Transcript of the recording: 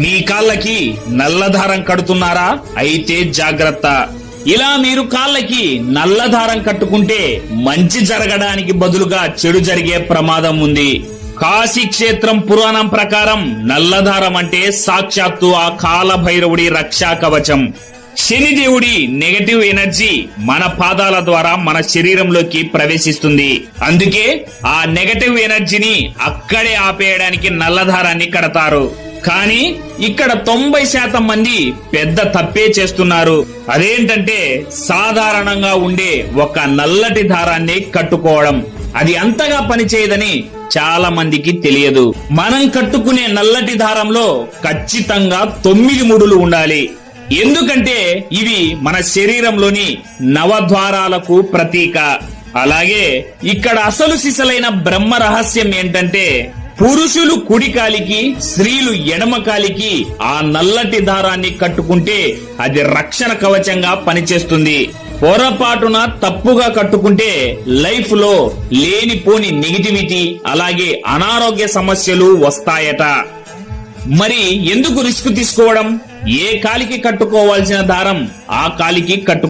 మీ కాళ్ళకి నల్ల దారం కడుతున్నారా? అయితే జాగ్రత్త. ఇలా మీరు కాళ్ళకి నల్ల దారం కట్టుకుంటే మంచి జరగడానికి బదులుగా చెడు జరిగే ప్రమాదం ఉంది. కాశీ క్షేత్రం పురాణం ప్రకారం నల్లదారం అంటే సాక్షాత్తు ఆ కాల భైరవుడి రక్షా కవచం. శనిదేవుడి నెగటివ్ ఎనర్జీ మన పాదాల ద్వారా మన శరీరంలోకి ప్రవేశిస్తుంది. అందుకే ఆ నెగటివ్ ఎనర్జీని అక్కడే ఆపేయడానికి నల్లదారాన్ని కడతారు. కానీ ఇక్కడ 90% మంది పెద్ద తప్పే చేస్తున్నారు. అదేంటంటే సాధారణంగా ఉండే ఒక నల్లటి దారాన్ని కట్టుకోవడం. అది అంతగా పనిచేయదని చాలా మందికి తెలియదు. మనం కట్టుకునే నల్లటి దారంలో ఖచ్చితంగా 9 ముడులు ఉండాలి. ఎందుకంటే ఇవి మన శరీరంలోని నవద్వారాలకు ప్రతీక. అలాగే ఇక్కడ అసలు సిసలైన బ్రహ్మ రహస్యం ఏంటంటే పురుషులు కుడి కాలికి, స్త్రీలు ఎడమ కాలికి ఆ నల్లటి దారాన్ని కట్టుకుంటే అది రక్షణ కవచంగా పనిచేస్తుంది. పొరపాటున తప్పుగా కట్టుకుంటే లైఫ్ లో లేనిపోని నెగిటివిటీ అలాగే అనారోగ్య సమస్యలు వస్తాయట. మరి ఎందుకు రిస్క్ తీసుకోవడం? ఏ కాలికి కట్టుకోవాల్సిన దారం ఆ కాలికి కట్టు